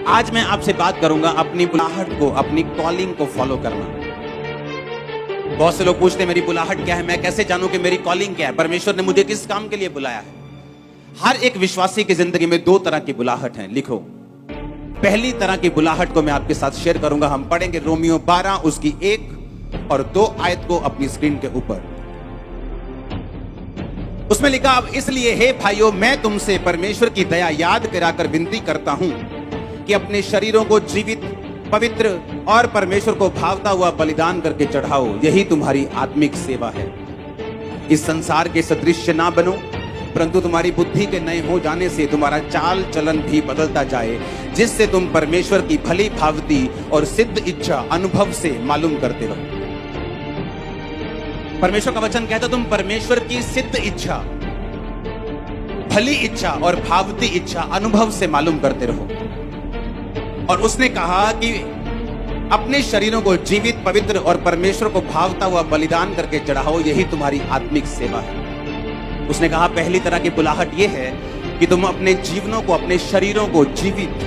आज मैं आपसे बात करूंगा अपनी बुलाहट को, अपनी कॉलिंग को फॉलो करना। बहुत से लोग पूछते हैं मेरी बुलाहट क्या है, मैं कैसे जानूं कि मेरी कॉलिंग क्या है, परमेश्वर ने मुझे किस काम के लिए बुलाया है। हर एक विश्वासी की जिंदगी में दो तरह की बुलाहट है। लिखो, पहली तरह की बुलाहट को मैं आपके साथ शेयर करूंगा। हम पढ़ेंगे रोमियो 12 उसकी 1 और 2 आयत को अपनी स्क्रीन के ऊपर। उसमें लिखा, अब इसलिए हे भाइयों, मैं तुमसे परमेश्वर की दया याद कराकर विनती करता हूं कि अपने शरीरों को जीवित, पवित्र और परमेश्वर को भावता हुआ बलिदान करके चढ़ाओ, यही तुम्हारी आत्मिक सेवा है। इस संसार के सदृश ना बनो, परंतु तुम्हारी बुद्धि के नए हो जाने से तुम्हारा चाल चलन भी बदलता जाए, जिससे तुम परमेश्वर की भली भावती और सिद्ध इच्छा अनुभव से मालूम करते रहो। परमेश्वर का वचन कहता, तुम परमेश्वर की सिद्ध इच्छा, भली इच्छा और भावती इच्छा अनुभव से मालूम करते रहो। और उसने कहा कि अपने शरीरों को जीवित, पवित्र और परमेश्वर को भावता हुआ बलिदान करके चढ़ाओ, यही तुम्हारी आत्मिक सेवा है। उसने कहा पहली तरह की बुलाहट यह है कि तुम अपने जीवनों को, अपने शरीरों को जीवित,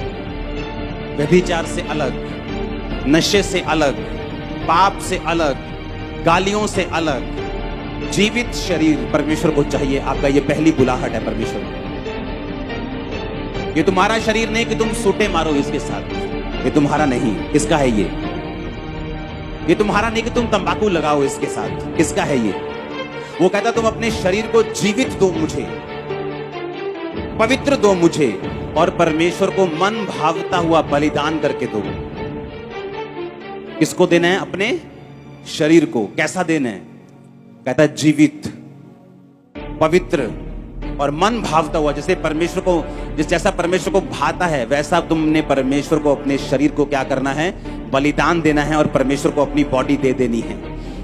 व्यभिचार से अलग, नशे से अलग, पाप से अलग, गालियों से अलग जीवित शरीर परमेश्वर को चाहिए। आपका ये पहली बुलाहट है परमेश्वर को। ये तुम्हारा शरीर नहीं कि तुम सूटे मारो इसके साथ, ये तुम्हारा नहीं। किसका है ये? ये तुम्हारा नहीं कि तुम तंबाकू लगाओ इसके साथ। किसका है ये? वो कहता, तुम अपने शरीर को जीवित दो मुझे, पवित्र दो मुझे, और परमेश्वर को मन भावता हुआ बलिदान करके दो। किसको देना है? अपने शरीर को। कैसा देना है? कहता है जीवित, पवित्र और मन भावता हुआ। जैसे परमेश्वर को, जैसा परमेश्वर को भाता है, वैसा तुमने परमेश्वर को, अपने शरीर को क्या करना है? बलिदान देना है और परमेश्वर को अपनी बॉडी दे देनी है।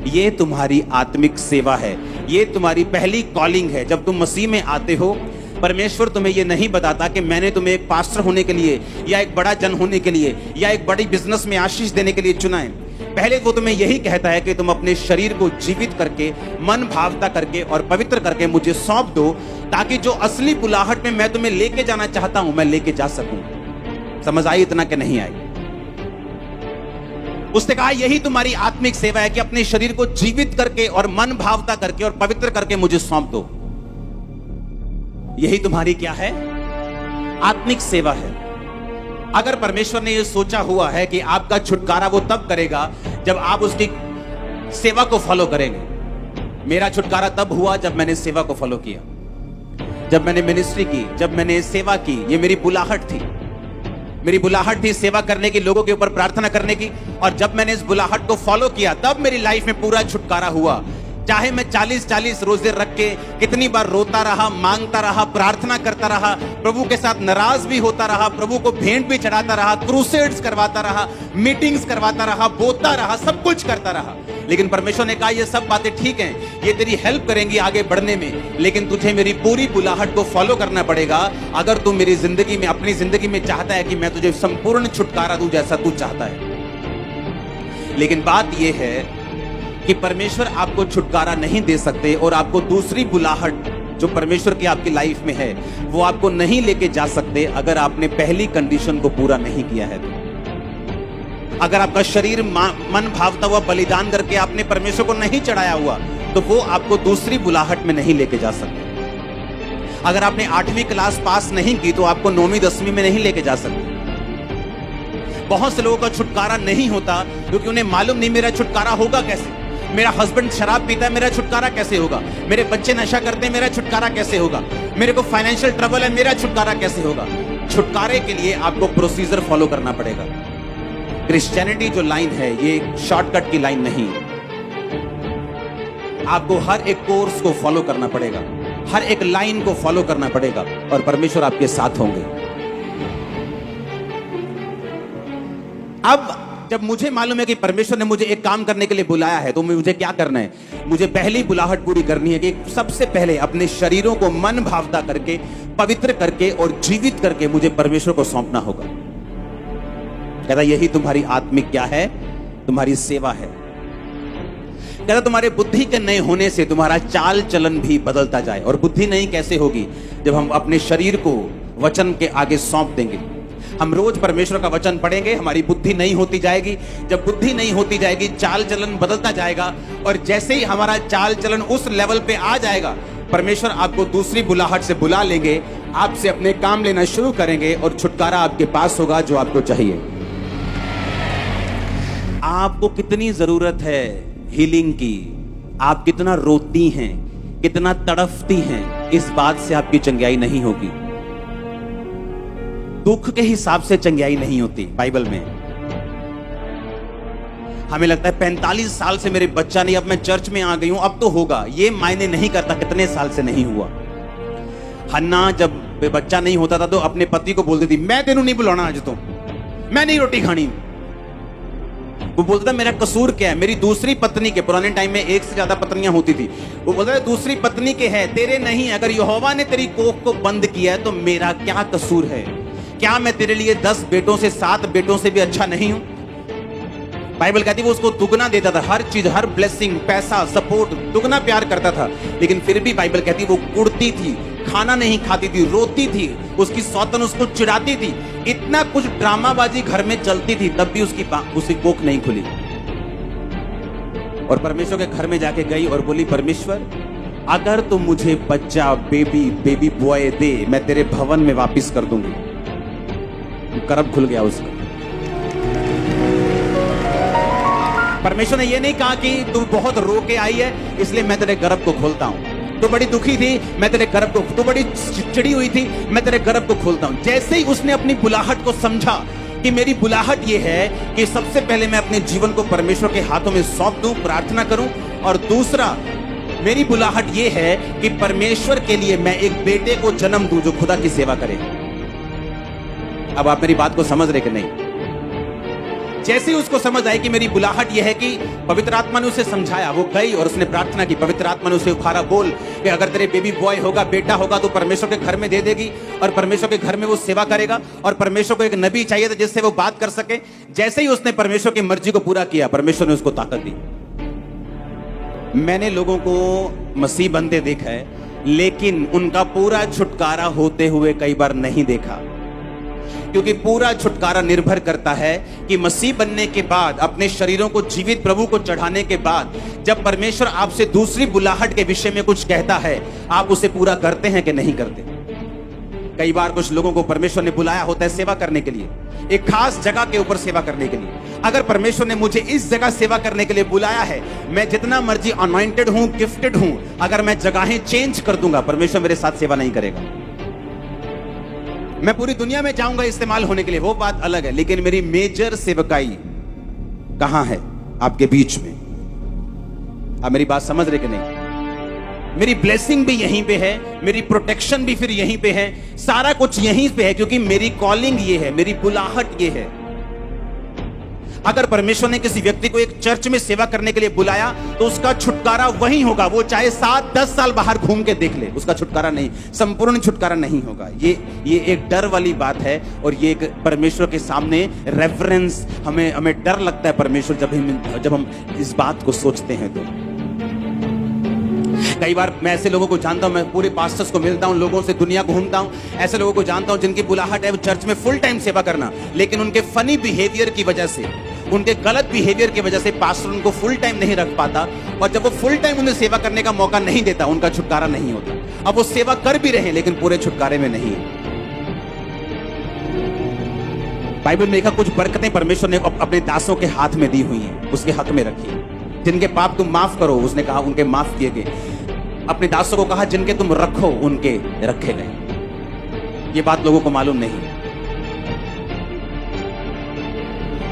ये तुम्हारी आत्मिक सेवा है, ये तुम्हारी पहली कॉलिंग है। जब तुम मसीह में आते हो, परमेश्वर तुम्हें ये नहीं बताता कि मैंने तुम्हें एक पास्टर होने के लिए या एक बड़ा जन होने के लिए या एक बड़ी बिजनेस में आशीष देने के लिए चुना है। पहले वो तुम्हें यही कहता है कि तुम अपने शरीर को जीवित करके, मन भावता करके और पवित्र करके मुझे सौंप दो, ताकि जो असली बुलाहट में मैं तुम्हें लेके जाना चाहता हूं, मैं लेके जा सकूं। समझ आई इतना कि नहीं आई? उसने कहा यही तुम्हारी आत्मिक सेवा है कि अपने शरीर को जीवित करके और मन भावता करके और पवित्र करके मुझे सौंप दो। यही तुम्हारी क्या है? आत्मिक सेवा है। अगर परमेश्वर ने यह सोचा हुआ है कि आपका छुटकारा वो तब करेगा जब आप उसकी सेवा को फॉलो करेंगे। मेरा छुटकारा तब हुआ जब मैंने सेवा को फॉलो किया, जब मैंने मिनिस्ट्री की, जब मैंने सेवा की। ये मेरी बुलाहट थी, मेरी बुलाहट थी सेवा करने की, लोगों के ऊपर प्रार्थना करने की। और जब मैंने इस बुलाहट को फॉलो किया, तब मेरी लाइफ में पूरा छुटकारा हुआ। चाहे मैं 40-40 रोजे रख के कितनी बार रोता रहा, मांगता रहा, प्रार्थना करता रहा, प्रभु के साथ नाराज भी होता रहा, प्रभु को भेंट भी चढ़ाता रहा, क्रूसेड्स करवाता रहा, मीटिंग्स करवाता रहा, बोलता रहा, सब कुछ करता रहा। लेकिन परमेश्वर ने कहा ये सब बातें ठीक हैं, ये तेरी हेल्प करेंगी आगे बढ़ने में, लेकिन तुझे मेरी पूरी बुलाहट को फॉलो करना पड़ेगा। अगर तू मेरी जिंदगी में, अपनी जिंदगी में चाहता है कि मैं तुझे संपूर्ण छुटकारा दूं जैसा तू चाहता है। लेकिन बात यह है कि परमेश्वर आपको छुटकारा नहीं दे सकते और आपको दूसरी बुलाहट जो परमेश्वर की आपकी लाइफ में है वो आपको नहीं लेके जा सकते अगर आपने पहली कंडीशन को पूरा नहीं किया है। अगर आपका शरीर मन भावता हुआ बलिदान करके आपने परमेश्वर को नहीं चढ़ाया हुआ, तो वो आपको दूसरी बुलाहट में नहीं लेके जा सकते। अगर आपने 8वीं क्लास पास नहीं की तो आपको 9वीं 10वीं में नहीं लेके जा सकते। बहुत से लोगों का छुटकारा नहीं होता क्योंकि उन्हें मालूम नहीं मेरा छुटकारा होगा कैसे। मेरा हस्बैंड शराब पीता है, मेरा छुटकारा कैसे होगा? मेरे बच्चे नशा करते हैं, मेरा छुटकारा कैसे होगा? मेरे को फाइनेंशियल ट्रबल है, मेरा छुटकारा कैसे होगा? छुटकारे के लिए आपको प्रोसीजर फॉलो करना पड़ेगा। क्रिश्चियनिटी जो लाइन है ये शॉर्टकट की लाइन नहीं है। आपको हर एक कोर्स को फॉलो करना पड़ेगा, हर एक लाइन को फॉलो करना पड़ेगा, और परमेश्वर आपके साथ होंगे। अब जब मुझे मालूम है कि परमेश्वर ने मुझे एक काम करने के लिए बुलाया है, तो मुझे क्या करना है? मुझे पहली बुलाहट पूरी करनी है कि सबसे पहले अपने शरीरों को मन भावता करके, पवित्र करके और जीवित करके मुझे परमेश्वर को सौंपना होगा। कहता यही तुम्हारी आत्मिक क्या है? तुम्हारी सेवा है। कहता तुम्हारे बुद्धि के नए होने से तुम्हारा चाल चलन भी बदलता जाए। और बुद्धि नहीं कैसे होगी? जब हम अपने शरीर को वचन के आगे सौंप देंगे, हम रोज परमेश्वर का वचन पढ़ेंगे, हमारी बुद्धि नहीं होती जाएगी। जब बुद्धि नहीं होती जाएगी, चाल चलन बदलता जाएगा, और जैसे ही हमारा चाल चलन उस लेवल पे आ जाएगा, परमेश्वर आपको दूसरी बुलाहट से बुला लेंगे, आपसे अपने काम लेना शुरू करेंगे, और छुटकारा आपके पास होगा जो आपको चाहिए। आपको कितनी जरूरत है हीलिंग की, आप कितना रोती हैं, कितना तड़फती हैं, इस बात से आपकी चंगाई नहीं होगी। दुख के हिसाब से चंगाई नहीं होती। बाइबल में हमें लगता है 45 साल से मेरे बच्चा नहीं, अब मैं चर्च में आ गई हूं, अब तो होगा। ये मायने नहीं करता कितने साल से नहीं हुआ। हन्ना जब बच्चा नहीं होता था तो अपने पति को बोलती थी, मैं तेनू नहीं बुलाना आज, तो मैं नहीं रोटी खानी। वो बोलता था मेरा कसूर क्या है? मेरी दूसरी पत्नी के, पुराने टाइम में एक से ज्यादा पत्नियां होती थी, वो बोलता था दूसरी पत्नी के है, तेरे नहीं। अगर यहोवा ने तेरी कोख को बंद किया है तो मेरा क्या कसूर है? क्या मैं तेरे लिए 10 बेटों से 7 बेटों से भी अच्छा नहीं हूं? बाइबल कहती है वो उसको दुगना देता था, हर चीज, हर ब्लेसिंग, पैसा, सपोर्ट, दुगना प्यार करता था। लेकिन फिर भी बाइबल कहती है वो कुड़ती थी, खाना नहीं खाती थी, रोती थी, उसकी सौतन उसको चिढ़ाती थी, इतना कुछ ड्रामाबाजी घर में चलती थी, तब भी उसकी कोख नहीं खुली। और परमेश्वर के घर में जाके गई और बोली, परमेश्वर अगर तुम मुझे बच्चा, बेबी बॉय दे, मैं तेरे भवन में वापिस कर दूंगी। करब खुल गया उसका। परमेश्वर ने यह नहीं कहा कि तू बहुत रो के आई है इसलिए मैं तेरे गर्भ को खोलता हूं, तू बड़ी दुखी थी, मैं तेरे गर्भ को, तू बड़ी चिड़ी हुई थी, मैं तेरे गर्भ को खोलता हूं। जैसे ही उसने अपनी बुलाहट को समझा कि मेरी बुलाहट ये है कि सबसे पहले मैं अपने जीवन को परमेश्वर के हाथों में सौंप दूं, प्रार्थना करूं, और दूसरा मेरी बुलाहट ये है कि परमेश्वर के लिए मैं एक बेटे को जन्म दूं जो खुदा की सेवा करे। अब आप मेरी बात को समझ रहे कि नहीं? जैसे ही उसको समझ आई कि मेरी बुलाहट यह है कि पवित्र आत्मा ने उसे समझाया, वो गई और उसने प्रार्थना की, पवित्र आत्मा ने उसे उखाड़ा, बोल कि अगर तेरे बेबी बॉय होगा, बेटा होगा, तो परमेश्वर के घर में दे देगी और परमेश्वर के घर में वो सेवा करेगा। और परमेश्वर को एक नबी चाहिए था जिससे वो बात कर सके। जैसे ही उसने परमेश्वर की मर्जी को पूरा किया, परमेश्वर ने उसको ताकत दी। मैंने लोगों को मसीह बनते देखा है, लेकिन उनका पूरा छुटकारा होते हुए कई बार नहीं देखा, क्योंकि पूरा छुटकारा निर्भर करता है कि मसीह बनने के बाद, अपने शरीरों को जीवित प्रभु को चढ़ाने के बाद, जब परमेश्वर आपसे दूसरी बुलाहट के विषय में कुछ कहता है, आप उसे पूरा करते हैं कि नहीं करते। कई बार कुछ लोगों को परमेश्वर ने बुलाया होता है सेवा करने के लिए, एक खास जगह के ऊपर सेवा करने के लिए। अगर परमेश्वर ने मुझे इस जगह सेवा करने के लिए बुलाया है, मैं जितना मर्जी अनॉइंटेड हूं, गिफ्टेड हूं, अगर मैं जगहें चेंज कर दूंगा, परमेश्वर मेरे साथ सेवा नहीं करेगा। मैं पूरी दुनिया में जाऊंगा इस्तेमाल होने के लिए, वो बात अलग है, लेकिन मेरी मेजर सेवकाई कहां है? आपके बीच में। आप मेरी बात समझ रहे कि नहीं? मेरी ब्लेसिंग भी यहीं पे है, मेरी प्रोटेक्शन भी फिर यहीं पे है, सारा कुछ यहीं पे है, क्योंकि मेरी कॉलिंग ये है, मेरी बुलाहट ये है। अगर परमेश्वर ने किसी व्यक्ति को एक चर्च में सेवा करने के लिए बुलाया तो उसका छुटकारा वहीं होगा, वो चाहे 7-10 साल बाहर घूम के देख ले, उसका छुटकारा नहीं, संपूर्ण छुटकारा नहीं होगा। ये एक डर वाली बात है, और ये एक परमेश्वर के सामने रेफरेंस, हमें डर लगता है परमेश्वर जब हम इस बात को सोचते हैं। तो कई बार मैं ऐसे लोगों को जानता हूं, मैं पूरे पास्टर्स को मिलता हूं, लोगों से दुनिया घूमता हूं, ऐसे लोगों को जानता हूं जिनकी बुलाहट है वो चर्च में फुल टाइम सेवा करना, लेकिन उनके फनी बिहेवियर की वजह से, उनके गलत बिहेवियर की वजह से पास्टर उनको फुल टाइम नहीं रख पाता, और जब वो फुल टाइम उन्हें सेवा करने का मौका नहीं देता, उनका छुटकारा नहीं होता। अब वो सेवा कर भी रहे लेकिन पूरे छुटकारे में नहीं। बाइबल में लिखा कुछ बरकतें परमेश्वर ने अपने दासों के हाथ में दी हुई हैं, उसके हक में रखी। जिनके पाप तुम माफ करो, उसने कहा उनके माफ किए गए। अपने दासों को कहा जिनके तुम रखो उनके रखे गए। ये बात लोगों को मालूम नहीं।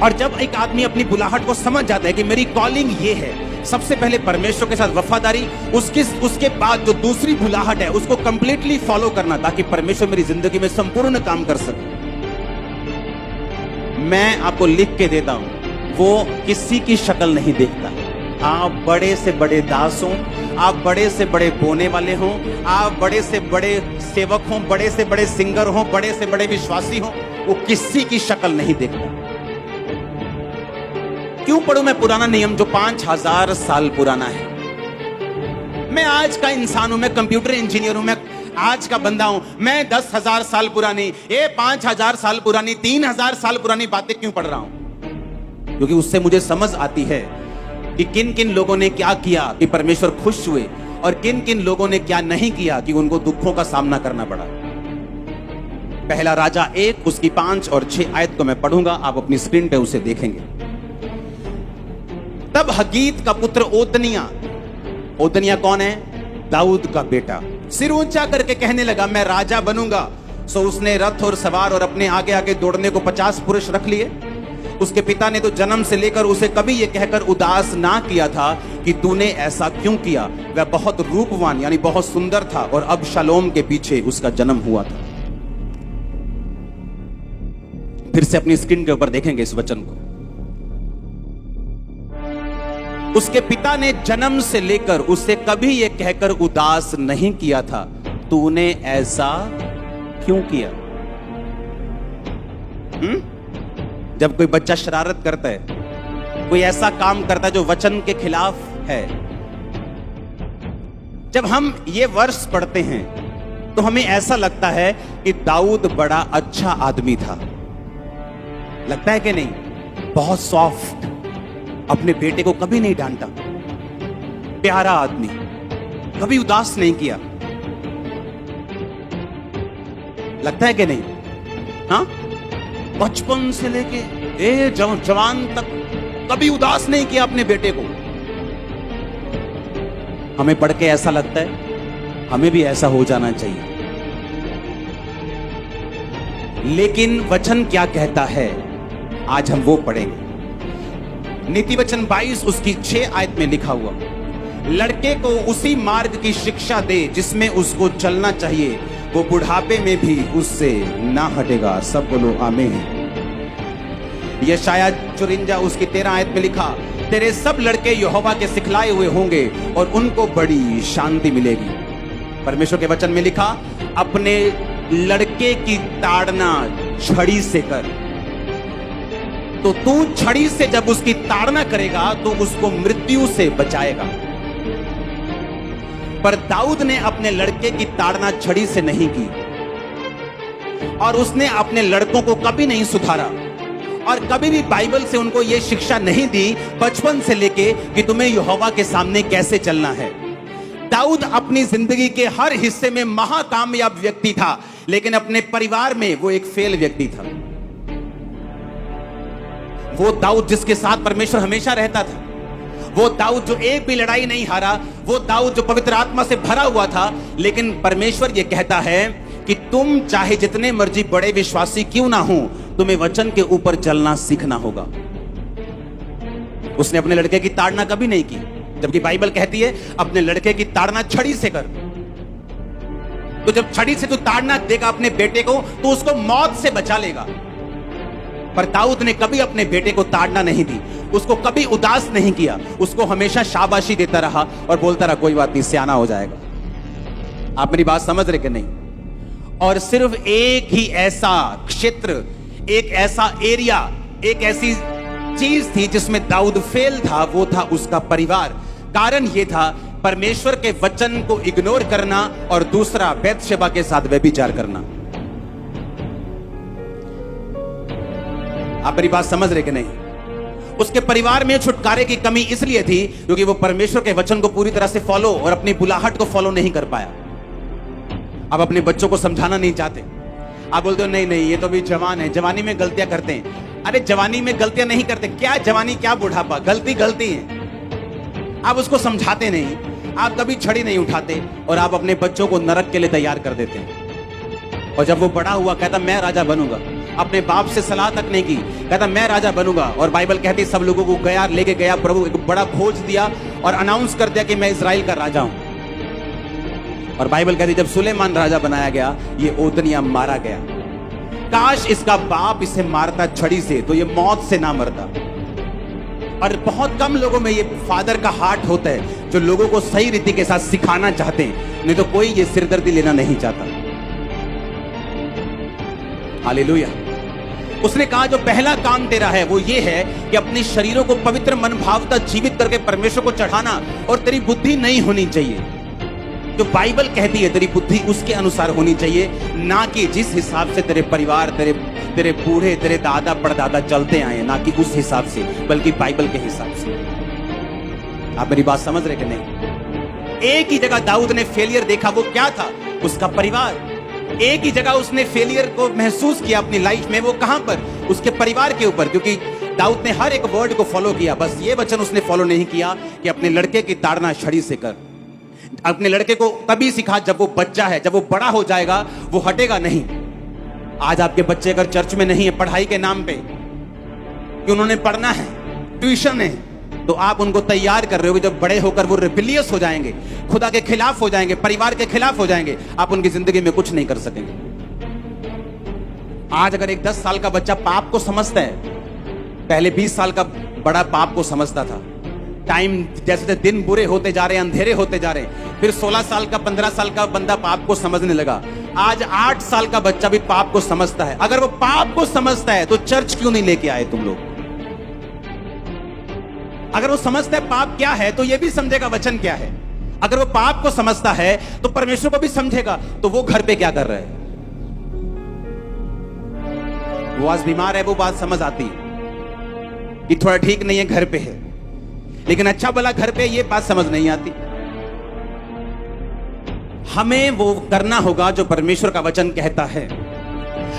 और जब एक आदमी अपनी बुलाहट को समझ जाता है कि मेरी कॉलिंग ये है, सबसे पहले परमेश्वर के साथ वफादारी, उसके बाद जो दूसरी बुलाहट है उसको कंप्लीटली फॉलो करना, ताकि परमेश्वर मेरी जिंदगी में संपूर्ण काम कर सके। मैं आपको लिख के देता हूं, वो किसी की शक्ल नहीं देखता। आप बड़े से बड़े दास हो, आप बड़े से बड़े बोने वाले हो, आप बड़े से बड़े सेवक हो, बड़े से बड़े सिंगर हो, बड़े से बड़े विश्वासी हो, वो किसी की शक्ल नहीं देखता। क्यों पढ़ूं मैं पुराना नियम जो 5000 साल पुराना है? मैं आज का इंसान हूं, मैं कंप्यूटर इंजीनियर हूं, मैं आज का बंदा हूं। मैं 10,000 साल पुरानी, 5,000 साल पुरानी, 3,000 साल पुरानी बातें क्यों पढ़ रहा हूं? क्योंकि उससे मुझे समझ आती है कि किन किन लोगों ने क्या किया कि परमेश्वर खुश हुए, और किन किन लोगों ने क्या नहीं किया कि उनको दुखों का सामना करना पड़ा। पहला राजा 1 उसकी 5 और 6 आयत को मैं पढ़ूंगा, आप अपनी स्क्रीन पे उसे देखेंगे। तब हगीत का पुत्र ओतनिया, ओतनिया कौन है? दाऊद का बेटा, सिर ऊंचा करके कहने लगा मैं राजा बनूंगा। सो उसने रथ और सवार और अपने आगे आगे दौड़ने को 50 पुरुष रख लिए। उसके पिता ने तो जन्म से लेकर उसे कभी यह कहकर उदास ना किया था कि तूने ऐसा क्यों किया। वह बहुत रूपवान यानी बहुत सुंदर था और अबशालोम के पीछे उसका जन्म हुआ था। फिर से अपनी स्क्रीन के ऊपर देखेंगे इस वचन को। उसके पिता ने जन्म से लेकर उसे कभी यह कहकर उदास नहीं किया था, तूने ऐसा क्यों किया। जब कोई बच्चा शरारत करता है, कोई ऐसा काम करता है जो वचन के खिलाफ है, जब हम ये वर्ष पढ़ते हैं तो हमें ऐसा लगता है कि दाऊद बड़ा अच्छा आदमी था। लगता है कि नहीं? बहुत सॉफ्ट, अपने बेटे को कभी नहीं डांटा, प्यारा आदमी, कभी उदास नहीं किया। लगता है कि नहीं? हाँ, बचपन से लेके जवान तक कभी उदास नहीं किया अपने बेटे को। हमें पढ़ के ऐसा लगता है हमें भी ऐसा हो जाना चाहिए। लेकिन वचन क्या कहता है, आज हम वो पढ़ेंगे। नीति वचन 22 उसकी 6 आयत में लिखा हुआ, लड़के को उसी मार्ग की शिक्षा दे जिसमें उसको चलना चाहिए, वो बुढ़ापे में भी उससे ना हटेगा। सब बोलो आमीन। यशायाह 54 उसकी 13 आयत में लिखा, तेरे सब लड़के यहोवा के सिखलाए हुए होंगे और उनको बड़ी शांति मिलेगी। परमेश्वर के वचन में लिखा, अपने लड़के की ताड़ना छड़ी से कर। तो तू छड़ी से जब उसकी ताड़ना करेगा तो उसको मृत्यु से बचाएगा। पर दाऊद ने अपने लड़के की ताड़ना छड़ी से नहीं की, और उसने अपने लड़कों को कभी नहीं सुधारा, और कभी भी बाइबल से उनको यह शिक्षा नहीं दी बचपन से लेके कि तुम्हें यहोवा के सामने कैसे चलना है। दाऊद अपनी जिंदगी के हर हिस्से में महाकामयाब व्यक्ति था, लेकिन अपने परिवार में वो एक फेल व्यक्ति था। वो दाऊद जिसके साथ परमेश्वर हमेशा रहता था, वो दाऊद जो एक भी लड़ाई नहीं हारा, वो दाऊद जो पवित्र आत्मा से भरा हुआ था। लेकिन परमेश्वर ये कहता है कि तुम चाहे जितने मर्जी बड़े विश्वासी क्यों ना हो, तुम्हें वचन के ऊपर चलना सीखना होगा। उसने अपने लड़के की ताड़ना कभी नहीं की, जबकि बाइबल कहती है अपने लड़के की ताड़ना छड़ी से कर। तो जब छड़ी से तू ताड़ना देगा अपने बेटे को, तो उसको मौत से बचा लेगा। पर दाऊद ने कभी अपने बेटे को ताड़ना नहीं दी, उसको कभी उदास नहीं किया, उसको हमेशा शाबाशी देता रहा और बोलता रहा कोई बात नहीं, सियाना हो जाएगा। आप मेरी बात समझ रहे कि नहीं? और सिर्फ एक ही ऐसा क्षेत्र, एक ऐसा एरिया, एक ऐसी चीज थी जिसमें दाऊद फेल था, वो था उसका परिवार। कारण यह था परमेश्वर के वचन को इग्नोर करना, और दूसरा बैतशेबा के साथ व्यभिचार करना। आप मेरी बात समझ रहे कि नहीं? उसके परिवार में छुटकारे की कमी इसलिए थी क्योंकि वो परमेश्वर के वचन को पूरी तरह से फॉलो और अपनी बुलाहट को फॉलो नहीं कर पाया। आप अपने बच्चों को समझाना नहीं चाहते, आप बोलते हो नहीं नहीं ये तो भी जवान है, जवानी में गलतियां करते हैं। अरे जवानी में गलतियां नहीं करते, क्या जवानी क्या बुढ़ापा, गलती गलती है। आप उसको समझाते नहीं, आप कभी छड़ी नहीं उठाते, और आप अपने बच्चों को नरक के लिए तैयार कर देते हैं। और जब वो बड़ा हुआ कहता मैं राजा बनूंगा, अपने बाप से सलाह तक नहीं की, कहता मैं राजा बनूंगा। और बाइबल कहती सब लोगों को गया, लेके गया प्रभु, एक बड़ा भोज दिया और अनाउंस कर दिया कि मैं इजराइल का राजा हूं। और बाइबल कहती जब सुलेमान राजा बनाया गया, ये ओतनिया मारा गया। काश इसका बाप इसे मारता छड़ी से, तो ये मौत से ना मरता। और बहुत कम लोगों में ये फादर का हार्ट होता है जो लोगों को सही रीति के साथ सिखाना चाहते हैं, नहीं तो कोई ये सिरदर्दी लेना नहीं चाहता। हालेलुया। उसने कहा जो पहला काम तेरा है वो ये है कि अपने शरीरों को पवित्र मन भावता जीवित करके परमेश्वर को चढ़ाना, और तेरी बुद्धि नहीं होनी चाहिए। जो बाइबल कहती है तेरी बुद्धि उसके अनुसार होनी चाहिए, ना कि जिस हिसाब से तेरे परिवार, तेरे बूढ़े, तेरे दादा परदादा चलते आए, ना कि उस हिसाब से, बल्कि बाइबल के हिसाब से। आप मेरी बात समझ रहे कि नहीं? एक ही जगह दाऊद ने फेलियर देखा, वो क्या था? उसका परिवार। एक ही जगह उसने फेलियर को महसूस किया अपनी लाइफ में, वो कहां पर? उसके परिवार के ऊपर। क्योंकि दाऊद ने हर एक वर्ड को फॉलो किया, बस ये वचन उसने फॉलो नहीं किया कि अपने लड़के की ताड़ना छड़ी से कर। अपने लड़के को तभी सिखा जब वो बच्चा है, जब वो बड़ा हो जाएगा वो हटेगा नहीं। आज आपके बच्चे अगर चर्च में नहीं है पढ़ाई के नाम पे, कि उन्होंने पढ़ना है, ट्यूशन है, तो आप उनको तैयार कर रहे हो कि जब बड़े होकर वो रिबेलियस हो जाएंगे, खुदा के खिलाफ हो जाएंगे, परिवार के खिलाफ हो जाएंगे, आप उनकी जिंदगी में कुछ नहीं कर सकेंगे। आज अगर एक 10 साल का बच्चा पाप को समझता है, पहले 20 साल का बड़ा पाप को समझता था, टाइम जैसे जैसे दिन बुरे होते जा रहे हैं, अंधेरे होते जा रहे हैं, फिर 16 साल का 15 साल का बंदा पाप को समझने लगा, आज 8 साल का बच्चा भी पाप को समझता है। अगर वो पाप को समझता है तो चर्च क्यों नहीं लेके आए तुम लोग? अगर वो समझता है पाप क्या है तो ये भी समझेगा वचन क्या है। अगर वो पाप को समझता है तो परमेश्वर को भी समझेगा। तो वो घर पे क्या कर रहा है? वो आज बीमार है, वो बात समझ आती है कि थोड़ा ठीक नहीं है, घर पे है, लेकिन अच्छा भला घर पे ये बात समझ नहीं आती। हमें वो करना होगा जो परमेश्वर का वचन कहता है।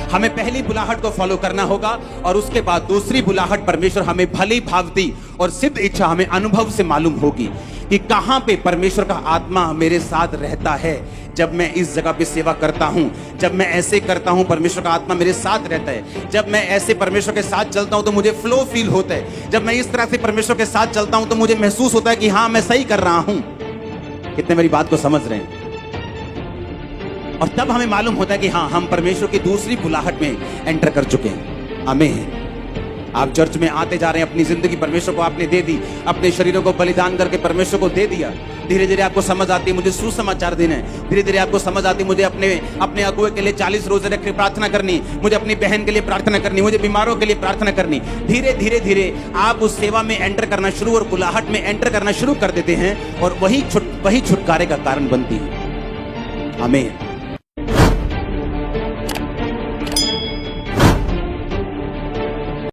हमें पहली बुलाहट को फॉलो करना होगा और उसके बाद दूसरी बुलाहट परमेश्वर हमें भली भावती और सिद्ध इच्छा हमें अनुभव से मालूम होगी कि कहां पे परमेश्वर का आत्मा मेरे साथ रहता है। जब मैं इस जगह पे सेवा करता हूं, जब मैं ऐसे करता हूं, परमेश्वर का आत्मा मेरे साथ रहता है। जब मैं ऐसे परमेश्वर के साथ चलता हूं तो मुझे फ्लो फील होता है। जब मैं इस तरह से परमेश्वर के साथ चलता हूं तो मुझे महसूस होता है कि हाँ मैं सही कर रहा हूं। कितने मेरी बात को समझ रहे हैं? और तब हमें मालूम होता है कि हाँ हम परमेश्वर की दूसरी बुलाहट में एंटर कर चुके हैं। आमीन। आप चर्च में आते जा रहे हैं, अपनी जिंदगी परमेश्वर को आपने दे दी, अपने शरीरों को बलिदान करके परमेश्वर को दे दिया। धीरे धीरे आपको समझ आती है मुझे सुसमाचार देना है। धीरे धीरे आपको समझ आती है मुझे अपने अगुए के लिए 40 रोजे रख के प्रार्थना करनी, मुझे अपनी बहन के लिए प्रार्थना करनी, मुझे बीमारों के लिए प्रार्थना करनी। धीरे धीरे धीरे आप उस सेवा में एंटर करना शुरू और बुलाहट में एंटर करना शुरू कर देते हैं और वही छुटकारे का कारण बनती है। आमीन।